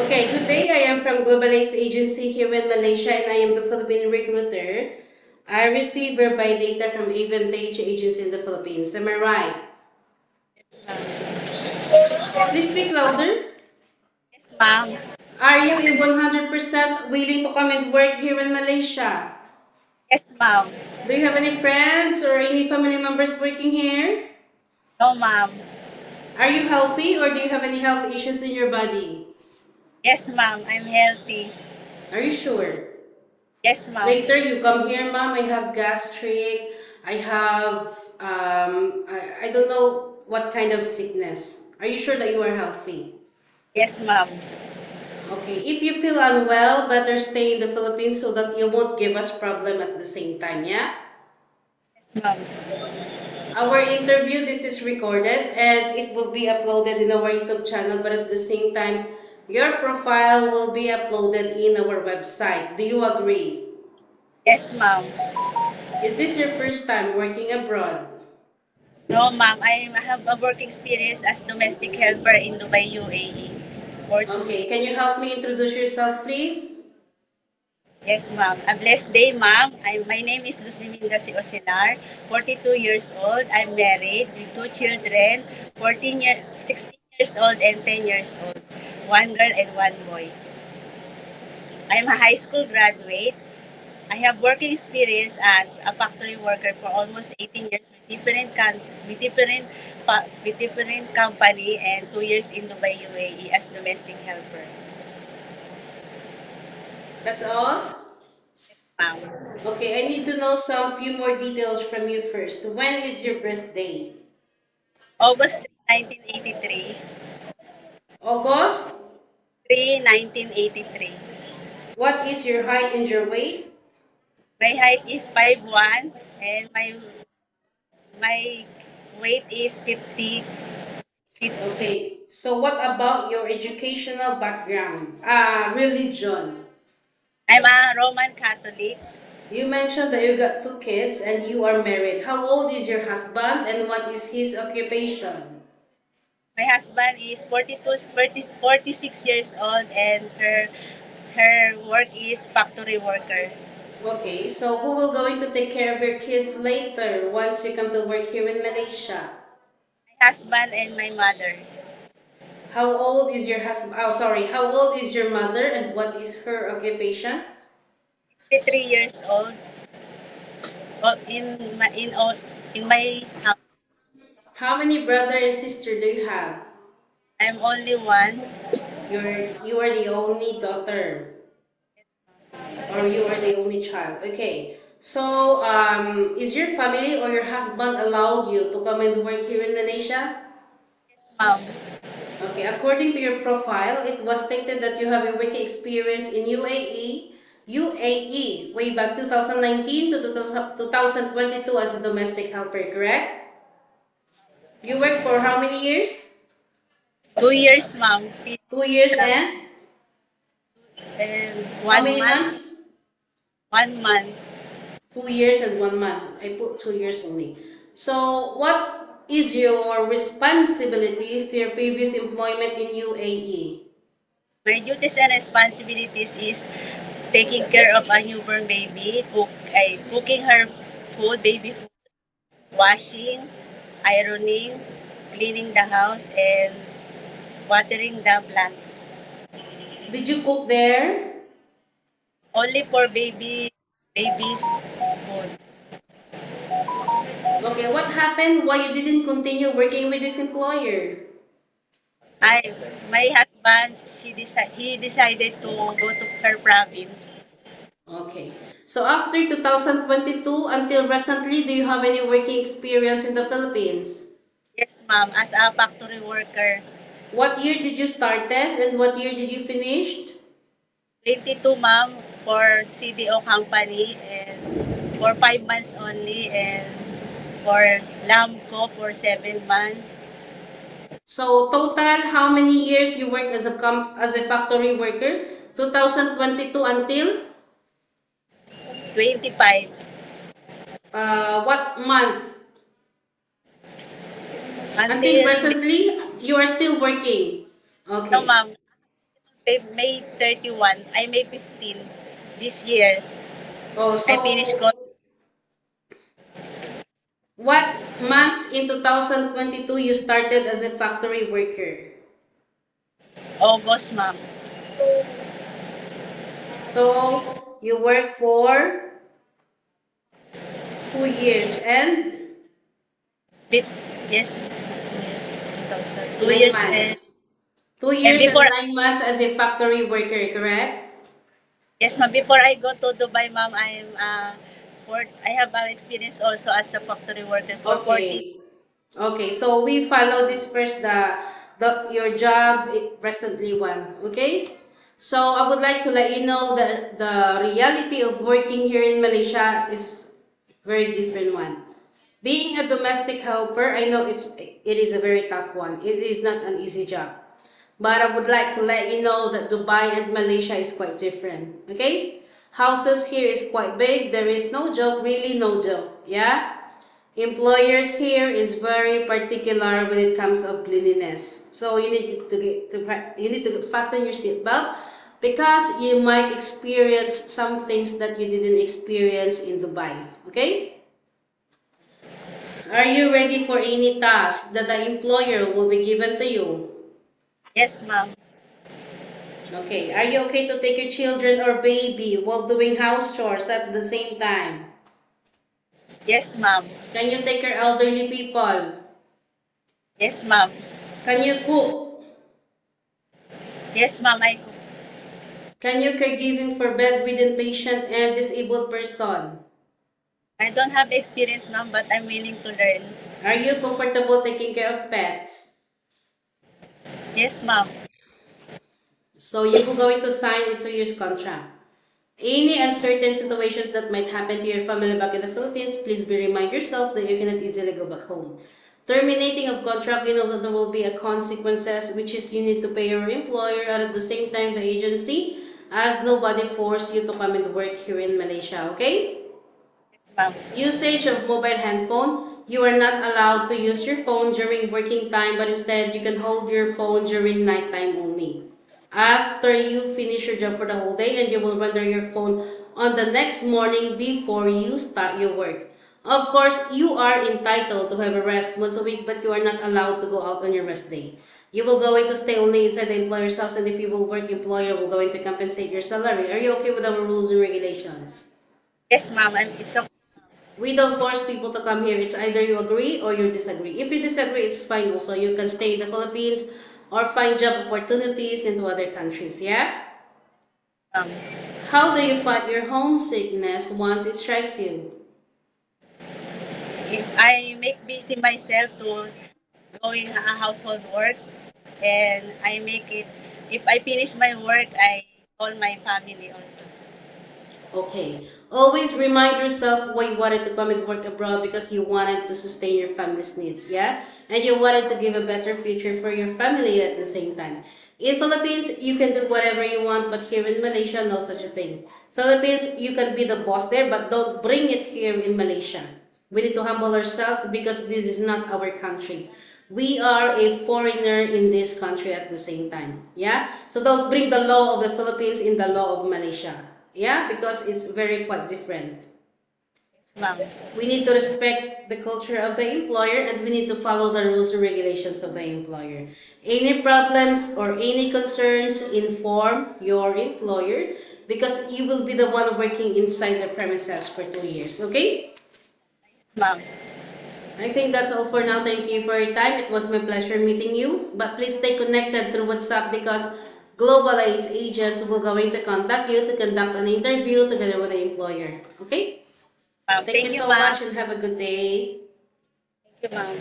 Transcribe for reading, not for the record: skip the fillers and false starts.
Okay, good day. I am from Globalize Agency here in Malaysia and I am the Philippine recruiter. I receive verify data from Avantage Agency in the Philippines. Am I right? Please speak louder. Yes, ma'am. Are you 100% willing to come and work here in Malaysia? Yes, ma'am. Do you have any friends or any family members working here? No, ma'am. Are you healthy or do you have any health issues in your body? Yes, ma'am. I'm healthy. Are you sure? Yes, ma'am. Later you come here, ma'am, I have gastric, I have, I don't know what kind of sickness. Are you sure that you are healthy? Yes, ma'am. Okay, if you feel unwell, better stay in the Philippines so that you won't give us problem at the same time, yeah? Yes, ma'am. Our interview, this is recorded and it will be uploaded in our YouTube channel, but at the same time, your profile will be uploaded in our website. Do you agree? Yes, ma'am. Is this your first time working abroad? No, ma'am. I have a work experience as domestic helper in Dubai, UAE for 2 years. Okay, can you help me introduce yourself, please? Yes, ma'am. A blessed day, ma'am. My name is Luz Liminda Si Osinar, 42 years old. I'm married with 2 children, 16 years old and 10 years old. One girl and one boy. I'm a high school graduate. I have working experience as a factory worker for almost 18 years with different company and 2 years in Dubai, UAE as domestic helper. That's all? Ma'am. Okay, I need to know some few more details from you first. When is your birthday? August 1983. August? 1983. What is your height and your weight? My height is 5'1" and my weight is 50. Okay, so what about your educational background? Religion. I'm a Roman Catholic. You mentioned that you got 2 kids and you are married. How old is your husband and what is his occupation? My husband is 46 years old and her work is factory worker. Okay, so who will going to take care of your kids later once you come to work here in Malaysia? My husband and my mother. How old is your husband? Oh, sorry. How old is your mother and what is her occupation? 53 years old. In my house, How many brother and sister do you have? I'm only one. You are the only daughter or you are the only child. Okay. So, is your family or your husband allowed you to come and work here in Malaysia? Yes, ma'am. Okay, according to your profile, it was stated that you have a working experience in UAE way back 2019 to 2022 as a domestic helper, correct? You worked for how many years? 2 years, ma'am. 2 years and And how one many month. months? 1 month. 2 years and 1 month. I put 2 years only. So, what is your responsibilities to your previous employment in UAE? My duties and responsibilities is taking care of a newborn baby, cooking her food, baby food, washing, ironing, cleaning the house, and watering the plant. Did you cook there? Only for babies food. Okay, what happened? Why you didn't continue working with this employer? My husband, he decided to go to her province. Okay. So after 2022 until recently, do you have any working experience in the Philippines? Yes, ma'am, as a factory worker. What year did you started and what year did you finished? 22, ma'am, for CDO company and for 5 months only, and for Lamco for 7 months. So total, how many years you worked as a factory worker? 2022 until 25. what month? Until Until, presently, you are still working. no, Okay. ma'am, May 31. I May 15 this year. Oh, I finished so what month in 2022 you started as a factory worker? August, ma'am. So you work for 2 years and Be- yes, 2 years, 2000. Two nine years months. Two and years and before, 9 months as a factory worker, correct? yes, ma'am. Before I go to Dubai, ma'am, I have experience also as a factory worker for 14. Okay. Okay, so we follow this first the your job presently one, okay? So I would like to let you know that the reality of working here in Malaysia is very different one. Being a domestic helper, I know it is a very tough one. It is not an easy job. But I would like to let you know that Dubai and Malaysia is quite different, okay? Houses here is quite big. There is no joke, really no joke, yeah? Employers here is very particular when it comes of cleanliness. So you need to fasten your seatbelt because you might experience some things that you didn't experience in Dubai. Okay? Are you ready for any task that the employer will be given to you? Yes, ma'am. Okay. Are you okay to take your children or baby while doing house chores at the same time? Yes, ma'am. Can you take care elderly people? Yes, ma'am. Can you cook? Yes, ma'am. Can you caregiving for bedridden patient and disabled person? I don't have experience now, but I'm willing to learn. Are you comfortable taking care of pets? Yes, ma'am. So you will going to sign a 2 years contract. Any uncertain situations that might happen to your family back in the Philippines, please be remind yourself that you cannot easily go back home. Terminating of contract, you know that there will be a consequences, which is you need to pay your employer, and at the same time the agency, as nobody force you to come and work here in Malaysia, okay? Yes, ma'am. Usage of mobile handphone, you are not allowed to use your phone during working time, but instead you can hold your phone during nighttime only. After you finish your job for the whole day, and you will render your phone on the next morning before you start your work. Of course, you are entitled to have a rest once a week, but you are not allowed to go out on your rest day. You will going to stay only inside the employer's house, and if you will work, employer will going to compensate your salary. Are you okay with our rules and regulations? Yes, ma'am. It's okay. We don't force people to come here. It's either you agree or you disagree. If you disagree, it's fine also. You can stay in the Philippines or find job opportunities into other countries, yeah? Um, How do you fight your homesickness once it strikes you? if I make busy myself to doing household works, and I make it. If I finish my work, I call my family also. Okay. Always remind yourself why you wanted to come and work abroad because you wanted to sustain your family's needs, yeah? And you wanted to give a better future for your family at the same time. In Philippines, you can do whatever you want, but here in Malaysia, no such a thing. Philippines, you can be the boss there, but don't bring it here in Malaysia. We need to humble ourselves because this is not our country. We are a foreigner in this country at the same time, yeah? So don't bring the law of the Philippines in the law of Malaysia. Yeah, because it's very quite different. Yes, ma'am. We need to respect the culture of the employer and we need to follow the rules and regulations of the employer. Any problems or any concerns, inform your employer because you will be the one working inside the premises for 2 years, okay? Yes, ma'am. I think that's all for now. Thank you for your time. It was my pleasure meeting you. But please stay connected through WhatsApp because globalized agents will going to contact you to conduct an interview together with the employer. Okay? Thank you Thank you, so ma'am. much and have a good day. Thank you, ma'am.